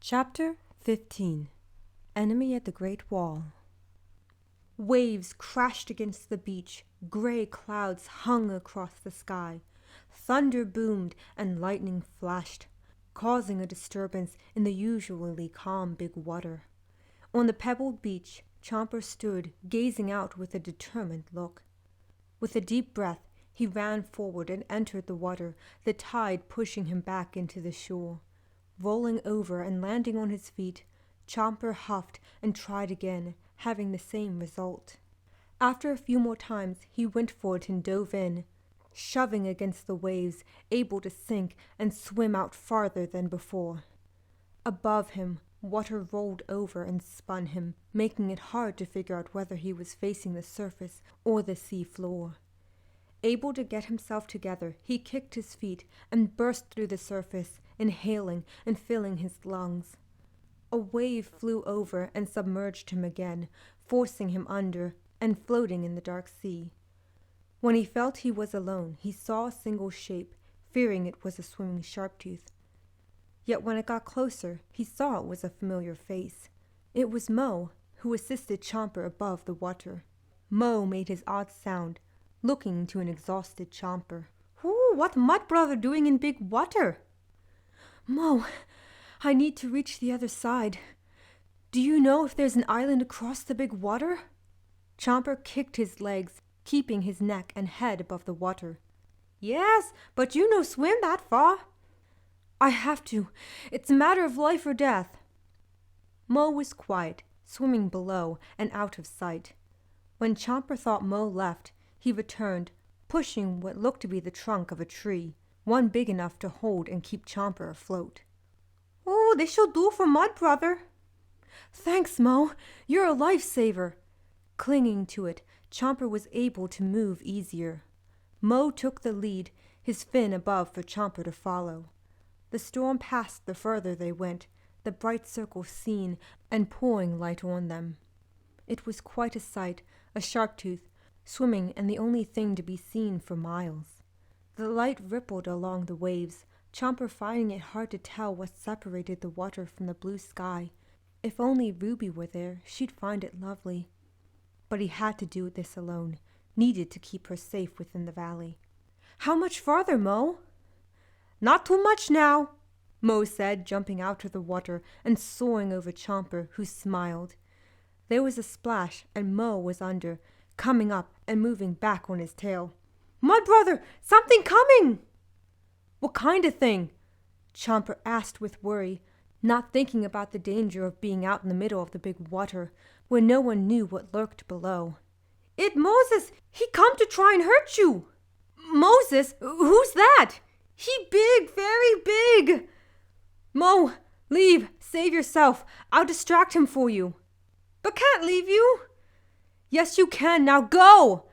Chapter 15. Enemy at the Great Wall. Waves crashed against the beach, gray clouds hung across the sky, thunder boomed and lightning flashed, causing a disturbance in the usually calm big water. On the pebbled beach, Chomper stood, gazing out with a determined look. With a deep breath, he ran forward and entered the water, the tide pushing him back into the shore. Rolling over and landing on his feet, Chomper huffed and tried again, having the same result. After a few more times, he went for it and dove in, shoving against the waves, able to sink and swim out farther than before. Above him, water rolled over and spun him, making it hard to figure out whether he was facing the surface or the sea floor. Able to get himself together, he kicked his feet and burst through the surface, inhaling and filling his lungs. A wave flew over and submerged him again, forcing him under and floating in the dark sea. When he felt he was alone, he saw a single shape, fearing it was a swimming Sharptooth. Yet when it got closer, he saw it was a familiar face. It was Mo, who assisted Chomper above the water. Mo made his odd sound, looking into an exhausted Chomper. "Ooh, what mud brother doing in big water?" "Mo, I need to reach the other side. Do you know if there's an island across the big water?" Chomper kicked his legs, keeping his neck and head above the water. "Yes, but you no swim that far." "I have to. It's a matter of life or death." Mo was quiet, swimming below and out of sight. When Chomper thought Mo left, he returned, pushing what looked to be the trunk of a tree, one big enough to hold and keep Chomper afloat. "Oh, this shall do for mud, brother." "Thanks, Mo. You're a lifesaver." Clinging to it, Chomper was able to move easier. Mo took the lead, his fin above for Chomper to follow. The storm passed the further they went, the bright circle seen and pouring light on them. It was quite a sight, a Sharptooth, swimming and the only thing to be seen for miles. The light rippled along the waves, Chomper finding it hard to tell what separated the water from the blue sky. If only Ruby were there, she'd find it lovely. But he had to do this alone, needed to keep her safe within the valley. "How much farther, Mo?" "Not too much now," Mo said, jumping out of the water and soaring over Chomper, who smiled. There was a splash, and Mo was under, coming up and moving back on his tail. "Mud brother, something coming!" "What kind of thing?" Chomper asked with worry, not thinking about the danger of being out in the middle of the big water, where no one knew what lurked below. "It Moses! He come to try and hurt you!" "Moses? Who's that?" "He big, very big!" "Mo, leave! Save yourself! I'll distract him for you." "But can't leave you." "Yes, you can! Now go!"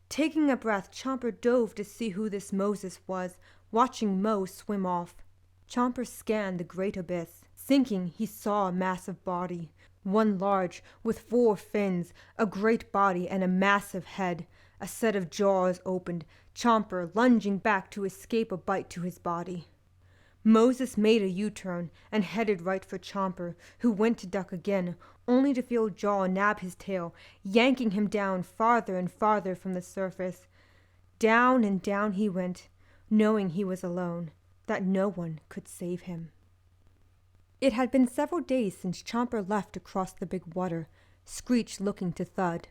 Taking a breath, Chomper dove to see who this Moses was, watching Mo swim off. Chomper scanned the great abyss. Sinking, he saw a massive body, one large, with 4 fins, a great body and a massive head. A set of jaws opened, Chomper lunging back to escape a bite to his body. Moses made a U-turn and headed right for Chomper, who went to duck again, only to feel Jaw nab his tail, yanking him down farther and farther from the surface. Down and down he went, knowing he was alone, that no one could save him. It had been several days since Chomper left to cross the big water, Screech looking to Thud.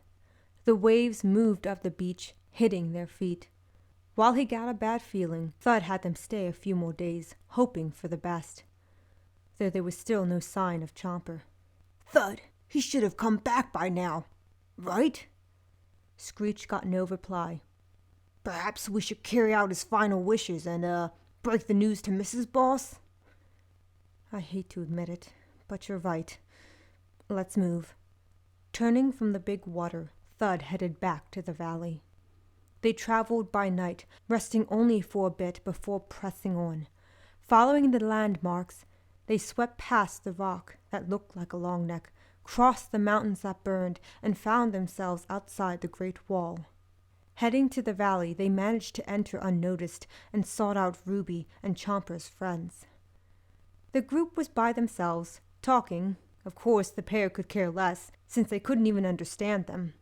The waves moved up the beach, hitting their feet. While he got a bad feeling, Thud had them stay a few more days, hoping for the best. Though there was still no sign of Chomper. "Thud, he should have come back by now, right?" Screech got no reply. "Perhaps we should carry out his final wishes and, break the news to Mrs. Boss?" "I hate to admit it, but you're right. Let's move." Turning from the big water, Thud headed back to the valley. They traveled by night, resting only for a bit before pressing on. Following the landmarks, they swept past the rock that looked like a long neck, crossed the mountains that burned, and found themselves outside the Great Wall. Heading to the valley, they managed to enter unnoticed and sought out Ruby and Chomper's friends. The group was by themselves, talking. Of course, the pair could care less, since they couldn't even understand them.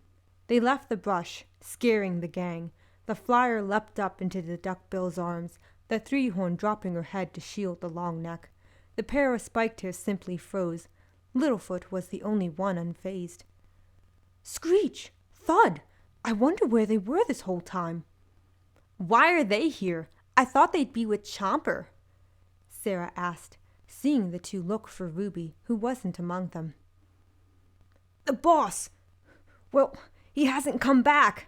They left the brush, scaring the gang. The flyer leapt up into the duckbill's arms, the three-horn dropping her head to shield the long neck. The pair of spiked hairs simply froze. Littlefoot was the only one unfazed. Screech! Thud! I wonder where they were this whole time. Why are they here? I thought they'd be with Chomper, Sarah asked, seeing the two look for Ruby, who wasn't among them. The boss! Well, he hasn't come back,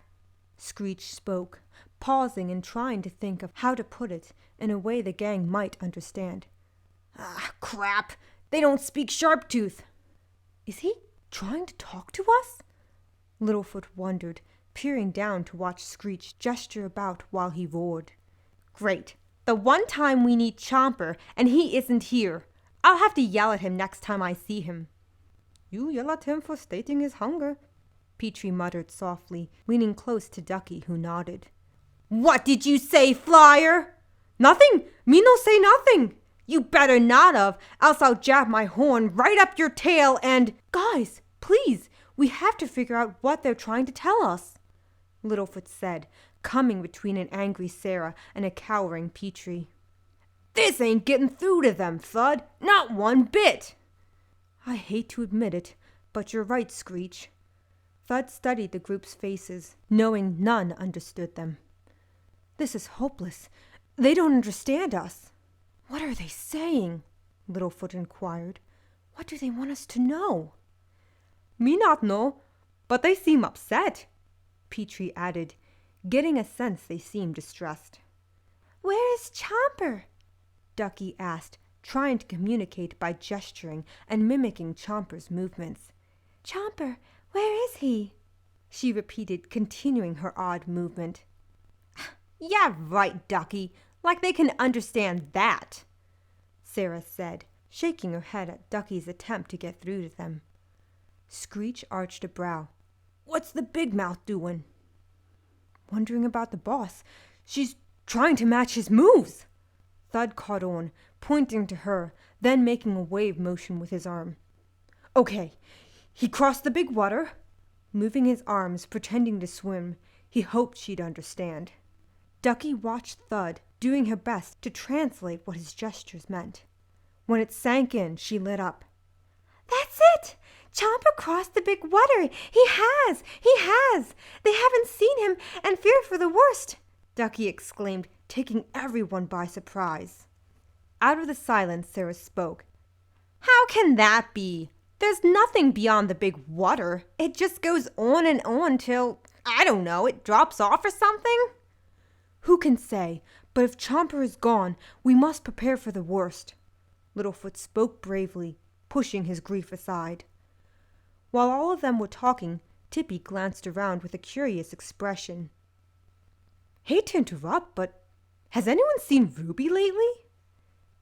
Screech spoke, pausing and trying to think of how to put it in a way the gang might understand. Ah, crap! They don't speak Sharptooth! Is he trying to talk to us? Littlefoot wondered, peering down to watch Screech gesture about while he roared. Great. The one time we need Chomper, and he isn't here. I'll have to yell at him next time I see him. You yell at him for stating his hunger, Petrie muttered softly, leaning close to Ducky, who nodded. What did you say, Flyer? Nothing. Me no say nothing. You better not of, else I'll jab my horn right up your tail and... Guys, please, we have to figure out what they're trying to tell us, Littlefoot said, coming between an angry Sarah and a cowering Petrie. This ain't getting through to them, Thud. Not one bit. I hate to admit it, but you're right, Screech. Thud studied the group's faces, knowing none understood them. This is hopeless. They don't understand us. What are they saying? Littlefoot inquired. What do they want us to know? Me not know, but they seem upset, Petrie added, getting a sense they seemed distressed. Where is Chomper? Ducky asked, trying to communicate by gesturing and mimicking Chomper's movements. Chomper, where is he? She repeated, continuing her odd movement. Yeah, right, Ducky. Like they can understand that, Sarah said, shaking her head at Ducky's attempt to get through to them. Screech arched a brow. What's the big mouth doing? Wondering about the boss. She's trying to match his moves. Thud caught on, pointing to her, then making a wave motion with his arm. Okay, he crossed the big water. Moving his arms, pretending to swim, he hoped she'd understand. Ducky watched Thud, doing her best to translate what his gestures meant. When it sank in, she lit up. That's it! Chomper crossed the big water! He has! He has! They haven't seen him and fear for the worst! Ducky exclaimed, taking everyone by surprise. Out of the silence, Sarah spoke. How can that be? There's nothing beyond the big water. It just goes on and on till, I don't know, it drops off or something? Who can say? But if Chomper is gone, we must prepare for the worst. Littlefoot spoke bravely, pushing his grief aside. While all of them were talking, Tippy glanced around with a curious expression. Hate to interrupt, but has anyone seen Ruby lately?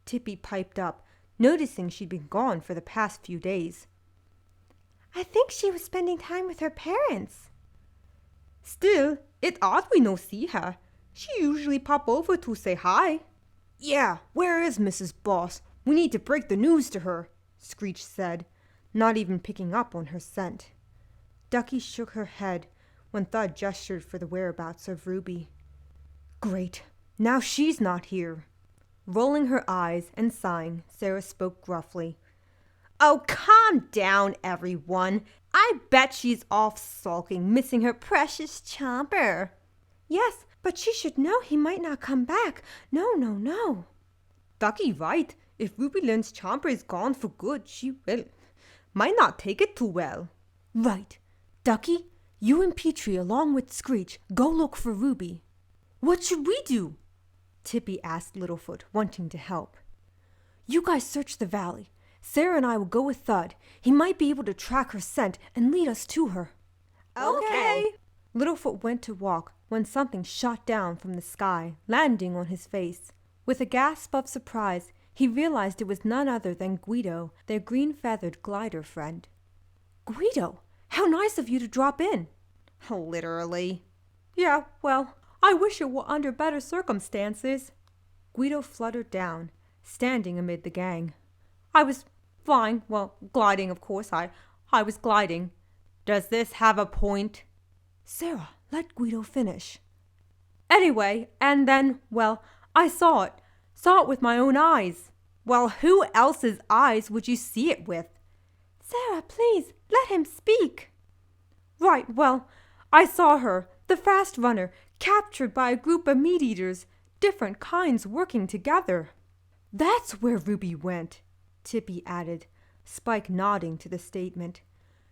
Tippy piped up, noticing she'd been gone for the past few days. I think she was spending time with her parents. Still, it's odd we no see her. She usually pop over to say hi. Yeah, where is Mrs. Boss? We need to break the news to her, Screech said, not even picking up on her scent. Ducky shook her head when Thud gestured for the whereabouts of Ruby. Great, now she's not here. Rolling her eyes and sighing, Sarah spoke gruffly. Oh, calm down, everyone. I bet she's off sulking, missing her precious Chomper. Yes, but she should know he might not come back. No. Ducky right. If Ruby learns Chomper is gone for good, she will. Might not take it too well. Right. Ducky, you and Petrie along with Screech go look for Ruby. What should we do? Tippy asked Littlefoot, wanting to help. You guys search the valley. Sarah and I will go with Thud. He might be able to track her scent and lead us to her. Okay. Littlefoot went to walk when something shot down from the sky, landing on his face. With a gasp of surprise, he realized it was none other than Guido, their green-feathered glider friend. Guido, how nice of you to drop in. Literally. Yeah, well, I wish it were under better circumstances. Guido fluttered down, standing amid the gang. I was Flying, well, gliding, of course. I was gliding. Does this have a point? Sarah, let Guido finish. Anyway, and then, well, I saw it. Saw it with my own eyes. Well, who else's eyes would you see it with? Sarah, please, let him speak. Right, well, I saw her, the fast runner, captured by a group of meat-eaters, different kinds working together. That's where Ruby went, Tippy added, Spike nodding to the statement.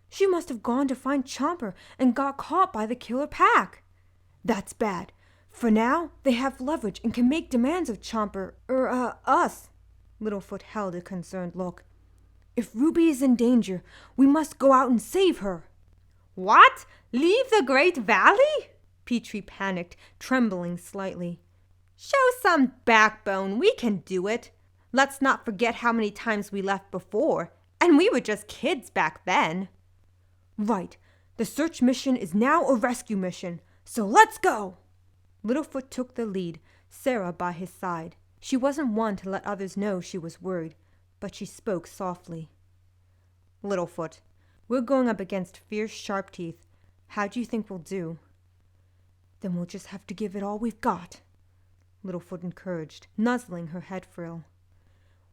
She must have gone to find Chomper and got caught by the killer pack. That's bad. For now, they have leverage and can make demands of Chomper, us. Littlefoot held a concerned look. If Ruby is in danger, we must go out and save her. What? Leave the Great Valley? Petrie panicked, trembling slightly. Show some backbone. We can do it. Let's not forget how many times we left before, and we were just kids back then. Right. The search mission is now a rescue mission, so let's go! Littlefoot took the lead, Sarah by his side. She wasn't one to let others know she was worried, but she spoke softly. Littlefoot, we're going up against fierce Sharptooth. How do you think we'll do? Then we'll just have to give it all we've got, Littlefoot encouraged, nuzzling her head frill.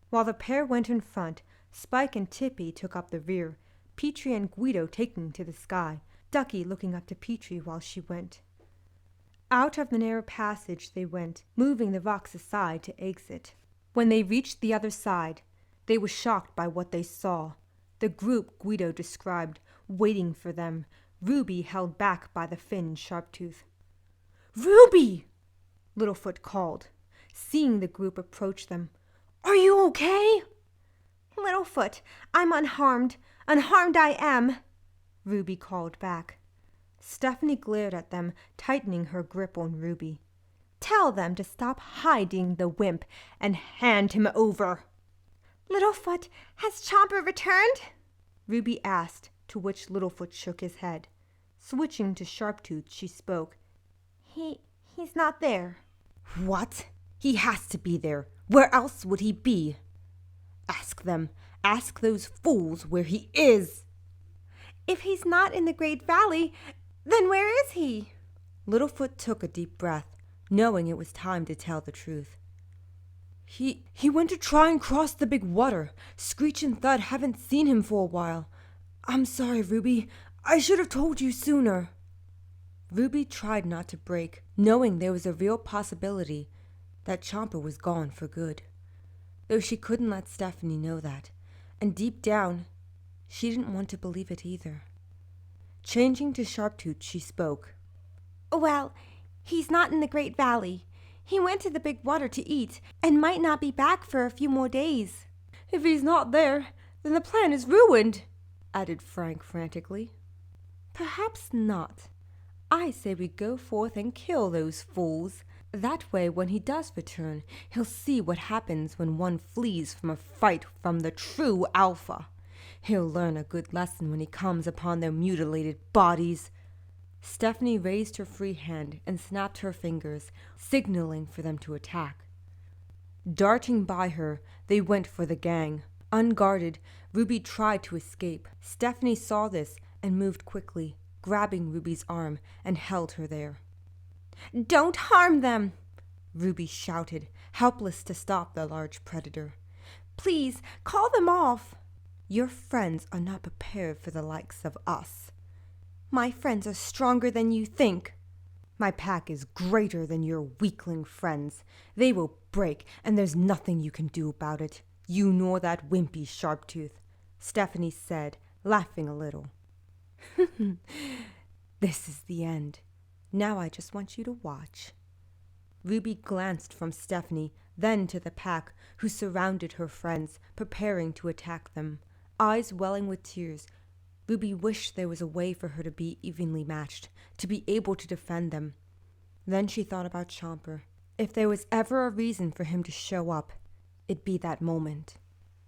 While the pair went in front, Spike and Tippy took up the rear, Petrie and Guido taking to the sky, Ducky looking up to Petrie while she went. Out of the narrow passage they went, moving the rocks aside to exit. When they reached the other side, they were shocked by what they saw. The group Guido described, waiting for them, Ruby held back by the finned Sharptooth. Ruby! Littlefoot called, seeing the group approach them. Are you okay? Littlefoot, I'm unharmed. Unharmed I am, Ruby called back. Stephanie glared at them, tightening her grip on Ruby. Tell them to stop hiding the wimp and hand him over. Littlefoot, has Chomper returned? Ruby asked, to which Littlefoot shook his head. Switching to Sharptooth, she spoke. He's not there. What? He has to be there. Where else would he be? Ask them. Ask those fools where he is. If he's not in the Great Valley, then where is he? Littlefoot took a deep breath, knowing it was time to tell the truth. He went to try and cross the big water. Screech and Thud haven't seen him for a while. I'm sorry, Ruby. I should have told you sooner. Ruby tried not to break, knowing there was a real possibility that Chomper was gone for good. Though she couldn't let Stephanie know that, and deep down, she didn't want to believe it either. Changing to Sharptooth, she spoke. Well, he's not in the Great Valley. He went to the big water to eat, and might not be back for a few more days. If he's not there, then the plan is ruined, added Frank frantically. Perhaps not. I say we go forth and kill those fools. That way, when he does return, he'll see what happens when one flees from a fight from the true Alpha. He'll learn a good lesson when he comes upon their mutilated bodies. Stephanie raised her free hand and snapped her fingers, signaling for them to attack. Darting by her, they went for the gang. Unguarded, Ruby tried to escape. Stephanie saw this and moved quickly, grabbing Ruby's arm and held her there. Don't harm them, Ruby shouted, helpless to stop the large predator. Please, call them off. Your friends are not prepared for the likes of us. My friends are stronger than you think. My pack is greater than your weakling friends. They will break, and there's nothing you can do about it. You nor that wimpy Sharptooth, Stephanie said, laughing a little. This is the end. Now I just want you to watch. Ruby glanced from Stephanie, then to the pack, who surrounded her friends, preparing to attack them. Eyes welling with tears, Ruby wished there was a way for her to be evenly matched, to be able to defend them. Then she thought about Chomper. If there was ever a reason for him to show up, it'd be that moment.